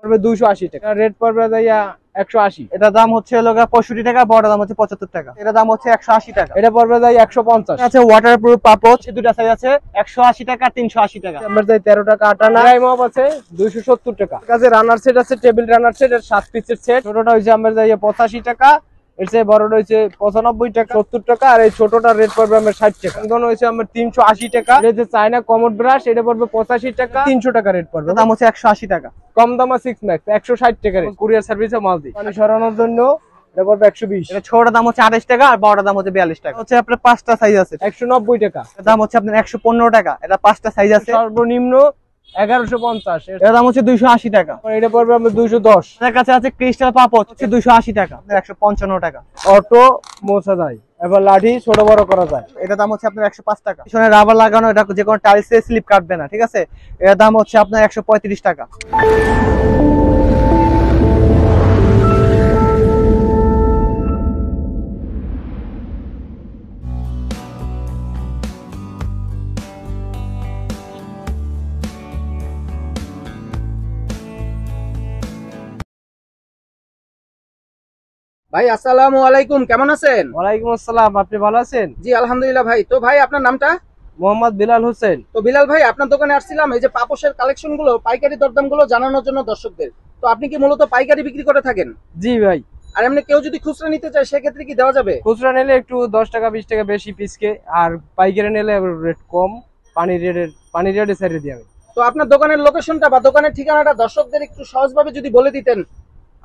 পড়বে 280 টাকা। রেট পড়বে যাইয়া 180। এটা দাম হচ্ছে 65 টাকা, বড় দাম হচ্ছে 75 টাকা। এটা দাম হচ্ছে 180 টাকা। এটা পড়বে যাই 150। আছে ওয়াটারপ্রুফ পাপোচ, দুটো সাইজ আছে 180 টাকা 380 টাকা। আমার যাই 13 টাকা 58। ড্রাই মপ আছে 270 টাকা। কাছে রানার সেট আছে, টেবিল রানার সেট, এর 7 পিসের সেট। ছোটটা হইছে আমার যাই 85 টাকা, এর চেয়ে বড়টা হইছে 95 টাকা, 70 টাকা। আর এই ছোটটা রেট পড়বে আমার 60 টাকা। দোনো হইছে আমার 380 টাকা। এটা যে চায়না কমোড ব্রাশ, এটা পড়বে 85 টাকা। 300 টাকা রেট পড়বে। দাম হচ্ছে 180 টাকা। কম দামা 6 ম্যাক্স 160 টাকা রেট। কুরিয়ার সার্ভিসে মাল দিই। পানি সরানোর জন্য এটা পড়বে 120। এটা ছোটটার দাম হচ্ছে 28 টাকা আর বড়টার দাম হচ্ছে 42 টাকা। হচ্ছে আপনার 5টা সাইজ আছে 190 টাকা। দাম হচ্ছে আপনার 115 টাকা। এটা 5টা সাইজ আছে। সর্বনিম্ন 1150। এর দাম হচ্ছে 280 টাকা। এটা পড়বে আমরা 210। আমাদের কাছে আছে ক্রিস্টাল পাপোচ, হচ্ছে 280 টাকা, 155 টাকা। অটো মোছা যায়, এবার লাঠি ছোট বড় করা যায়। এটা দাম হচ্ছে আপনার 105 টাকা। পিছনে রাবার লাগানো, এটা যে কোনো টাইলসে স্লিপ কাটবে না, ঠিক আছে। এর দাম হচ্ছে আপনার 135 টাকা। ভাই আসসালামু আলাইকুম, কেমন আছেন? ওয়ালাইকুম আসসালাম, আপনি ভালো আছেন? জি আলহামদুলিল্লাহ ভাই। তো ভাই আপনার নামটা? মোহাম্মদ বিলাল হোসেন। তো বিলাল ভাই, আপনার দোকানে আসছিলাম এই যে পাপোশের কালেকশন গুলো, পাইকারি দরদাম গুলো জানানোর জন্য দর্শকদের। তো আপনি কি মূলত পাইকারি বিক্রি করে থাকেন? জি ভাই। আর এমনি কেউ যদি খুচরা নিতে চায় সেক্ষেত্রে কি দেওয়া যাবে? খুচরা নিলে একটু 10 টাকা 20 টাকা বেশি পিসকে, আর পাইকারি নিলে রেট কম। পানি রেটে ছেড়ে দিই আমি। তো আপনার দোকানের লোকেশনটা বা দোকানের ঠিকানাটা দর্শকদের একটু সহজভাবে যদি বলে দিতেন।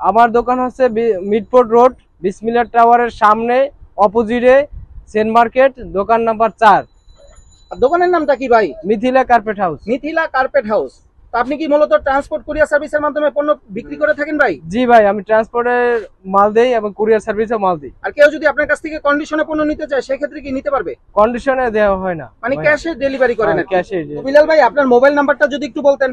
আমার দোকান হচ্ছে মিডফোর্ড রোড, বিসমিল্লাহ টাওয়ারের সামনে, অপোজিটে সেন্ট মার্কেট, দোকান নাম্বার 4। আর দোকানের নামটা কি ভাই? Mithila carpet house. Mithila carpet house. তো আপনি কি মূলত ট্রান্সপোর্ট কুরিয়ার সার্ভিসের মাধ্যমে পণ্য বিক্রি করে থাকেন ভাই? জি ভাই, আমি ট্রান্সপোর্টের মাল দেই এবং কুরিয়ার সার্ভিসে মাল দিই। আর কেউ যদি আপনার কাছ থেকে কন্ডিশনে পণ্য নিতে চায় সেক্ষেত্রে কি নিতে পারবে? কন্ডিশনে দেওয়া হয় না, মানে ক্যাশে ডেলিভারি করেন? ক্যাশে। বিলাল ভাই, আপনার মোবাইল নাম্বারটা যদি একটু বলতেন।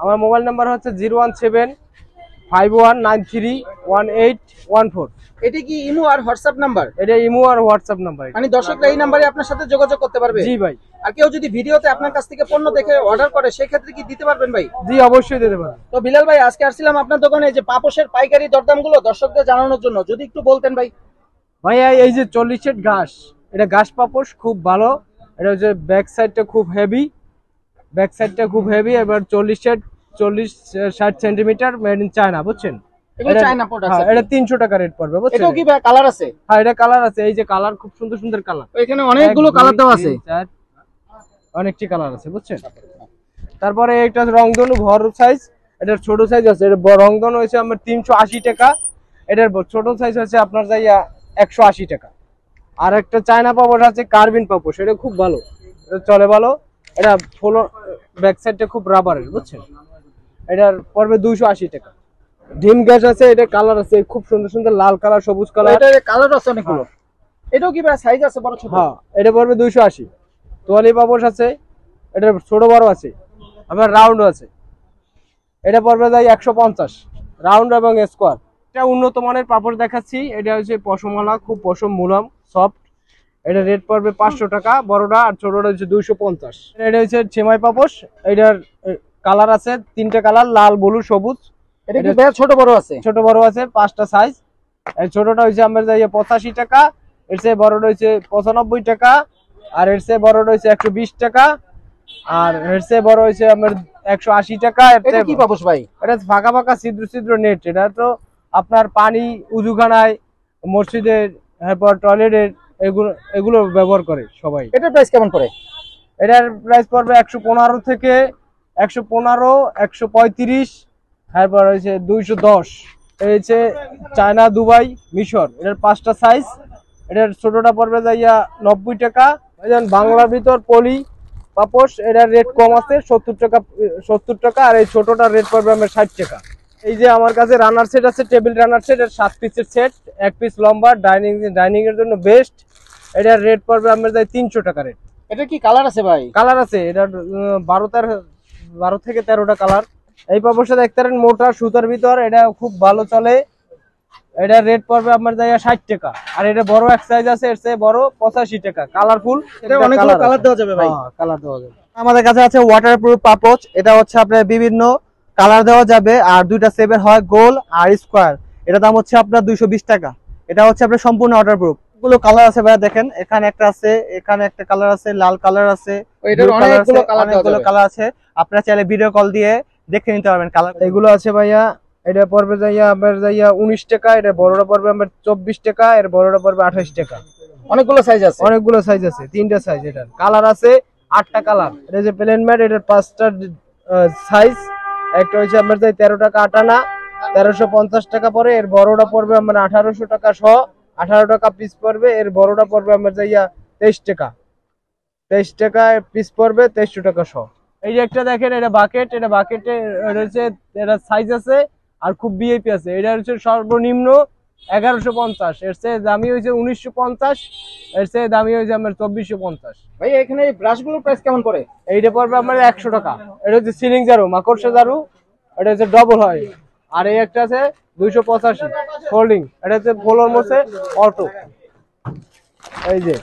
আমার মোবাইল নাম্বার হচ্ছে 01751931814। এটি কি ইমো আর হোয়াটসঅ্যাপ নাম্বার? এটা ইমো আর হোয়াটসঅ্যাপ নাম্বার। মানে দর্শকরা এই নাম্বারে আপনার সাথে যোগাযোগ করতে পারবে? জি ভাই। আর কেউ যদি ভিডিওতে আপনার কাছ থেকে পণ্য দেখে অর্ডার করে সেক্ষেত্রে কি দিতে পারবেন ভাই? জি অবশ্যই দিতে পারবেন। তো বিলাল ভাই, আজকে আসছিলাম আপনার দোকানে যে পাপোশের পাইকারি দরদাম গুলো দর্শকদের জানানোর জন্য, যদি একটু বলতেন ভাই। ভাই এই যে 40 সেট ঘাস, এটা ঘাস পাপোশ খুব ভালো। এটা হচ্ছে ব্যাক সাইডটা খুব হেভি, এবার 40 set 40-60 centimetre, made in China, বুঝছেন? এগুলো চায়না প্রোডাক্ট। এটা 300 টাকা রেট পড়বে, বুঝছেন? এটাও কি ভাই কালার আছে? হ্যাঁ, এটা কালার আছে। এই যে কালার, খুব সুন্দর সুন্দর কালার। এখানে অনেকগুলো কালার দেওয়া আছে, অনেকটি কালার আছে, বুঝছেন? তারপরে একটা রংধনু ভর সাইজ, এটার ছোট সাইজ আছে। এটা রংধনু হয়েছে আমার 380 টাকা, এটার ছোট সাইজ হচ্ছে আপনার যাইয়া 180 টাকা। আর একটা চায়না পাপোশ আছে, কার্বিন পাপোশ, এটা খুব ভালো, এটা চলে ভালো। এটা ফুল ব্যাক সাইডটা খুব রাবারের, বুঝছেন? এটার পড়বে 280 টাকা। ডিম গ্যাস আছে, এটা কালার আছে খুব সুন্দর সুন্দর, লাল কালার, সবুজ কালার। এটা কালার আছে অনেকগুলো। এটাও কি ভাই সাইজ আছে বড় ছোট? হ্যাঁ, এটা পড়বে 280। তোয়ালি পাপোশ আছে, এটা ছোট বড় আছে, আবার রাউন্ড আছে। এটা পড়বে যাই 150, রাউন্ড এবং স্কোয়ার। এটা উন্নত মানের পাপড় দেখাচ্ছি। এটা হচ্ছে পশমওয়ালা, খুব পশম মুলাম, সফট। এটা রেট পড়বে 500 টাকা বড়টা, আর ছোটটা হচ্ছে 250। এটা হচ্ছে সেমাই পাপোশ। এটার কালার আছে 3টে কালার, লাল, ব্লু, সবুজ। এটা কি ভাই ছোট বড় আছে? ছোট বড় আছে 5টা সাইজ। এই ছোটটা হচ্ছে আমার যাই 85 টাকা, এর চেয়ে বড়টা হচ্ছে 95 টাকা, আর এর চেয়ে বড়টা হচ্ছে 120 টাকা, আর এর চেয়ে বড় হচ্ছে আমার 180 টাকা। এটা কি পাপোশ ভাই? এটা ফাঁকা ফাঁকা ছিদ্র ছিদ্র নেট। এটা তো আপনার পানি উজুখানায়, মসজিদের, এরপর টয়লেটের, এগুলো ব্যবহার করে সবাই। এটার প্রাইস কেমন পড়ে? এটার প্রাইস পড়বে 115 থেকে 115, 135, এরপর হচ্ছে 210। এই হচ্ছে চায়না, দুবাই, মিশর। এটার 5টা সাইজ। এটার ছোটটা পড়বে যাইয়া 90 টাকা। বাংলার ভিতর পলি পাপোশ, এটার রেট কম আছে 70 টাকা, আর এই ছোটটার রেট পড়বে আমার 60 টাকা। এই যে আমার কাছে রানার সেট আছে, টেবিল রানার সেট, এর 7 পিসের সেট, 1 পিস লম্বা, ডাইনিং এর জন্য বেস্ট। এটার রেট পড়বে আমার যাই 300 টাকা রেট। এটা কি কালার আছে ভাই? কালার আছে, এটার 12 থেকে 13টা কালার। এই পাপোশটা দেখতে পারেন, মোটা সুতার ভিতর, এটা খুব ভালো চলে। এটা রেট পড়বে আপনার জায়গা 60 টাকা। আর এটা বড় এক সাইজ আছে, এর চেয়ে বড় 85 টাকা, কালারফুল। এটা অনেকগুলো কালার দেওয়া যাবে ভাই? হ্যাঁ, কালার দেওয়া যাবে। আমাদের কাছে আছে ওয়াটারপ্রুফ পাপোচ। এটা হচ্ছে আপনার বিভিন্ন কালার দেওয়া যাবে, আর দুইটা সেভের হয় গোল আর স্কোয়ার। এটা দাম হচ্ছে আপনার 220 টাকা। এটা হচ্ছে আপনার সম্পূর্ণ অর্ডার প্রুফ। গুলো কালার আছে ভাইয়া, দেখেন এখানে একটা আছে, এখানে একটা কালার আছে, লাল কালার আছে, এটার অনেকগুলো কালার দেওয়া অনেকগুলো যাবে। কালার আছে। আপনারা চাইলে ভিডিও কল দিয়ে দেখে নিতে পারবেন কালার। এগুলো আছে ভাইয়া, এটা পড়বে যাইয়া আমার যাইয়া 19 টাকা, এটা বড়টা পড়বে আমার 24 টাকা, এর বড়টা পড়বে 28 টাকা। অনেকগুলো সাইজ আছে। অনেকগুলো সাইজ আছে, 3টা সাইজ। এটার কালার আছে 8টা কালার। এটা যে প্লেন ম্যাট, এটার 5টা সাইজ। একটা হচ্ছে আমার যাই 13 টাকা আটানা, 1350 টাকা পরে। এর বড়টা পড়বে আমার 1800 টাকা সহ, 18 টাকা পিস পড়বে। এর বড়টা পড়বে আমার যাইয়া 23 টাকা, 23 টাকা পিস পড়বে, 2300 টাকা সহ। এই যে একটা দেখেন, এটা বাকেট, এটা বাকেটে রয়েছে, এটা সাইজ আছে আর খুব ভিআইপি আছে। এটা হচ্ছে সর্বনিম্ন 1150, এর চেয়ে দামি হয়েছে 1950, এর চেয়ে দামি হয়েছে আমার 2450। ভাই এখানে এই ব্রাশগুলোর প্রাইস কেমন পড়ে? এইটা পড়বে আমার 100 টাকা। এটা হচ্ছে সিলিং জারু, মাকড়সা জারু, এটা হচ্ছে ডবল হয়। আর এই একটা আছে 285 ফোল্ডিং, এটা হচ্ছে ফ্লোর মোছে অটো। এই যে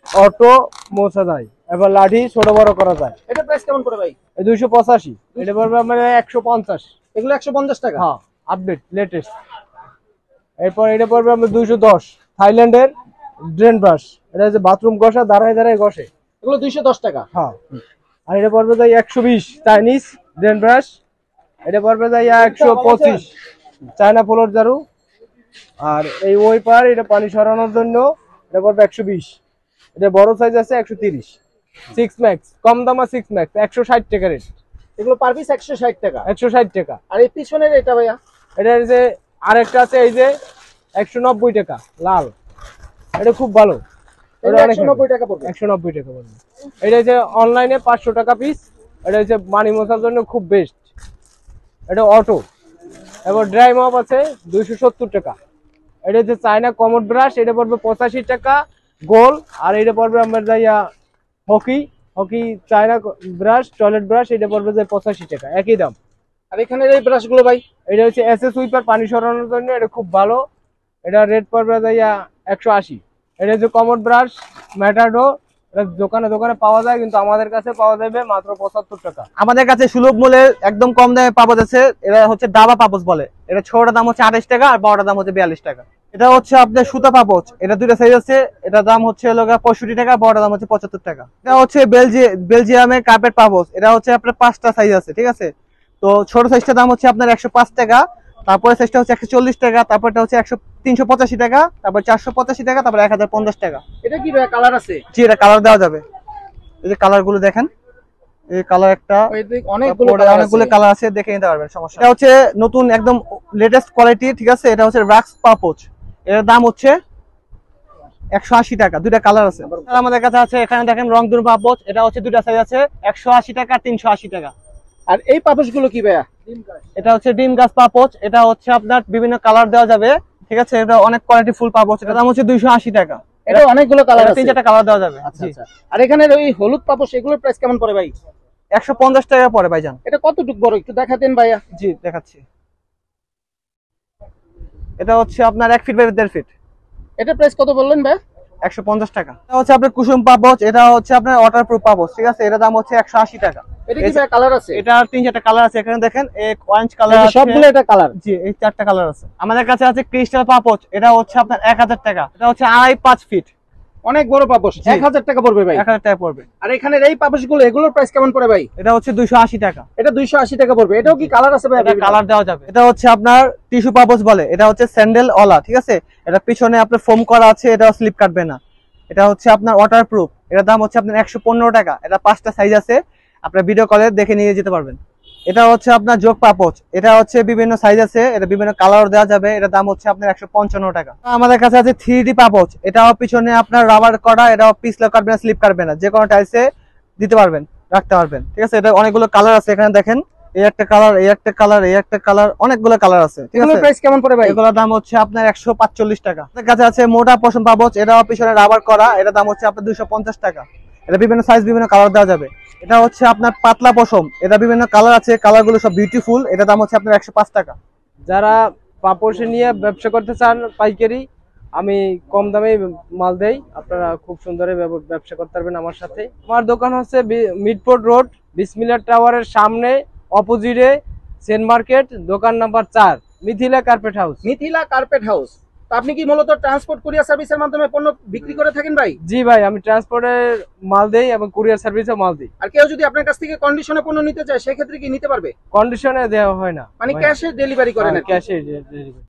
অটো মোছা যায়, এবার লাঠি ছোট বড় করা যায়। এটা প্রাইস কেমন পড়ে ভাই? এই 285, এটা পড়বে আমার 150। এগুলো 150 টাকা। হ্যাঁ, আপডেট লেটেস্ট। এরপর এটা পড়বে আমার 210 থাইল্যান্ডের ড্রেন ব্রাশ, এটা হচ্ছে বাথরুম ঘষা, দাঁড়ায় দাঁড়ায় ঘষে। এগুলো 210 টাকা। হ্যাঁ। আর এটা পড়বে যাই 120 চাইনিজ ড্রেন ব্রাশ, এটা পড়বে যাই 125 চায়না ফ্লোর ঝাড়ু। আর এই ওয়াইপার, এটা পানি সরানোর জন্য, এটা পড়বে 120। এটা বড় সাইজ আছে 130। 6 ম্যাক্স, কম দামা 6 ম্যাক্স 160 টাকা রেট। এগুলো পার পিস 160 টাকা। 160 টাকা। আর এই পিছনের এটা ভাইয়া? এটা যে আরেকটা আছে, এই যে 190 টাকা লাল, এটা খুব ভালো। এটা 190 টাকা পড়বে। 190 টাকা পড়বে। এটা হচ্ছে অনলাইনে 500 টাকা পিস। এটা হচ্ছে পানি মোছার জন্য খুব বেস্ট। এটা অটো। এবার ড্রাই মপ আছে 270 টাকা। এটা হচ্ছে চায়না কমোড ব্রাশ, এটা পড়বে 85 টাকা গোল। আর এটা পড়বে আমার যাইয়া hockey, hockey China brush, toilet brush, এটা পড়বে যে 85 টাকা, একই দাম। আর এখানের এই ব্রাশগুলো ভাই? এটা হচ্ছে এসএস সুইপার, পানি সরানোর জন্য, এটা খুব ভালো। এটা রেট পড়বে যাইয়া 180। এটা হচ্ছে কমোড ব্রাশ ম্যাটাডো, এটা দোকানে দোকানে পাওয়া যায়, কিন্তু আমাদের কাছে পাওয়া যাবে মাত্র 75 টাকা। আমাদের কাছে সুলভ মূল্যে একদম কম দামে পাওয়া যাচ্ছে। এটা হচ্ছে দাবা পাপোশ বলে। এটা ছোটটার দাম হচ্ছে 28 টাকা, আর বড়টার দাম হচ্ছে 42 টাকা। এটা হচ্ছে আপনার সুতা পাপোশ, এটা দুইটা সাইজ আছে। এটার দাম হচ্ছে 65 টাকা, বড়টার দাম হচ্ছে 75 টাকা। এটা হচ্ছে বেলজিয়ামের কার্পেট পাপোশ, এটা হচ্ছে আপনার 5টা সাইজ আছে, ঠিক আছে। তো ছোট সাইজটার দাম হচ্ছে আপনার 105 টাকা, তারপরে সাইজটা হচ্ছে 140 টাকা, তারপরটা হচ্ছে 385 টাকা, তারপর 485 টাকা, তারপর 1050 টাকা। এটা কি ভাই কালার আছে? জি, এটা কালার দেওয়া যাবে। এই যে কালার গুলো দেখেন, এই কালার একটা, অনেকগুলো অনেকগুলো কালার আছে, দেখে নিতে পারবেন, সমস্যা। এটা হচ্ছে নতুন একদম লেটেস্ট কোয়ালিটি, ঠিক আছে। এটা হচ্ছে রাক্স পাপোচ, এর দাম হচ্ছে 180 টাকা। দুইটা কালার আছে আমাদের কাছে আছে। এখানে দেখেন রংধনু পাপোচ, এটা হচ্ছে দুইটা সাইজ আছে, 180 টাকা, 380 টাকা। আর এই পাপোশগুলো কি ভাইয়া? এটা হচ্ছে ডিম গাছ পাপোচ, এটা হচ্ছে আপনার বিভিন্ন কালার দেওয়া যাবে, ঠিক আছে। এটা অনেক কোয়ালিটি ফুল পাপোচ, এটা দাম হচ্ছে 280 টাকা। এটা অনেকগুলো কালার আছে, 3-4টা কালার দেওয়া যাবে। আচ্ছা আচ্ছা। আর এখানের ওই হলুদ পাপোশ, এগুলোর প্রাইস কেমন পড়ে ভাই? 150 টাকা পরে ভাইজান। এটা কতটুকু বড় একটু দেখাতেন ভাইয়া? জি, দেখাচ্ছি। এটা হচ্ছে আপনার 1 ফিট বাই 1.5 ফিট। এটা প্রাইস কত বললেন ভাই? 150 টাকা। এটা হচ্ছে আপনার কুসুম পাপোচ, এটা হচ্ছে আপনার ওয়াটারপ্রুফ পাপোচ, ঠিক আছে। এটা দাম হচ্ছে 180 টাকা। এটা কি ভাই কালার আছে? এটা 3-4টা কালার আছে, এখানে দেখেন এক অরেঞ্জ কালার আছে, সবগুলো এটা কালার। জি, এই 4টা কালার আছে। আমাদের কাছে আছে ক্রিস্টাল পাপোচ, এটা হচ্ছে আপনার 1000 টাকা। এটা হচ্ছে 2.5 ফিট, অনেক বড় পাপোশ, 1000 টাকা পড়বে ভাই। 1000 টাকা পড়বে। আর এখানের এই পাপোশগুলো, এগুলোর প্রাইস কেমন পড়ে ভাই? এটা হচ্ছে 280 টাকা। এটা 280 টাকা পড়বে। এটাও কি কালার আছে ভাই? এটা কালার দেওয়া যাবে। এটা হচ্ছে আপনার টিস্যু পাপোচ বলে, এটা হচ্ছে স্যান্ডেল ওয়ালা, ঠিক আছে। এটা পিছনে আপনার ফোম করা আছে, এটা স্লিপ কাটবে না। এটা হচ্ছে আপনার ওয়াটারপ্রুফ, এটার দাম হচ্ছে আপনার 115 টাকা। এটা 5টা সাইজ আছে, আপনার ভিডিও কলে দেখে নিয়ে যেতে পারবেন। এটা হচ্ছে আপনার যোগ পাপোচ, এটা হচ্ছে বিভিন্ন সাইজ আছে, এটা বিভিন্ন কালার দেওয়া যাবে। এটার দাম হচ্ছে আপনার 155 টাকা। আমাদের কাছে আছে 3D পাপোচ, এটাও পিছনে আপনার রাবার করা, এটাও পিছলে কাটবে না, স্লিপ কাটবে না, যে কোনো টাইলসে দিতে পারবেন, রাখতে পারবেন, ঠিক আছে। এটা অনেকগুলো কালার আছে, এখানে দেখেন এই একটা কালার, এই একটা কালার, এই একটা কালার, অনেকগুলো কালার আছে, ঠিক আছে। প্রাইস কেমন পড়ে ভাই? এগুলোর দাম হচ্ছে আপনার 145 টাকা। আমাদের কাছে আছে মোটা পশম পাপোচ, এটাও পিছনে রাবার করা, এটার দাম হচ্ছে আপনার 250 টাকা। এটা বিভিন্ন সাইজ, বিভিন্ন কালার দেওয়া যাবে। এটা হচ্ছে আপনার পাতলা পশম, এটা বিভিন্ন কালার আছে, কালারগুলো সব বিউটিফুল, এটা দাম হচ্ছে আপনার 105 টাকা। যারা পাপোশ নিয়ে ব্যবসা করতে চান পাইকারি, আমি কম দামে মাল দেই, আপনারা খুব সুন্দর ব্যবসা করতে পারবেন আমার সাথে। আমার দোকান হচ্ছে মিডফোর্ড রোড, বিসমিল্লাহ টাওয়ারের সামনে, অপোজিটে সেন মার্কেট, দোকান number 4, Mithila carpet house. Mithila carpet house. তো আপনি কি মূলত ট্রান্সপোর্ট কুরিয়ার সার্ভিসের মাধ্যমে পণ্য বিক্রি করে থাকেন ভাই? জি ভাই, আমি ট্রান্সপোর্টের মাল দেই এবং কুরিয়ার সার্ভিসেও মাল দিই। আর কেউ যদি আপনার কাছ থেকে কন্ডিশনে পণ্য নিতে চায় সেক্ষেত্রে কি নিতে পারবে? কন্ডিশনে দেওয়া হয় না, মানে ক্যাশে ডেলিভারি করেন? ক্যাশে ডেলিভারি।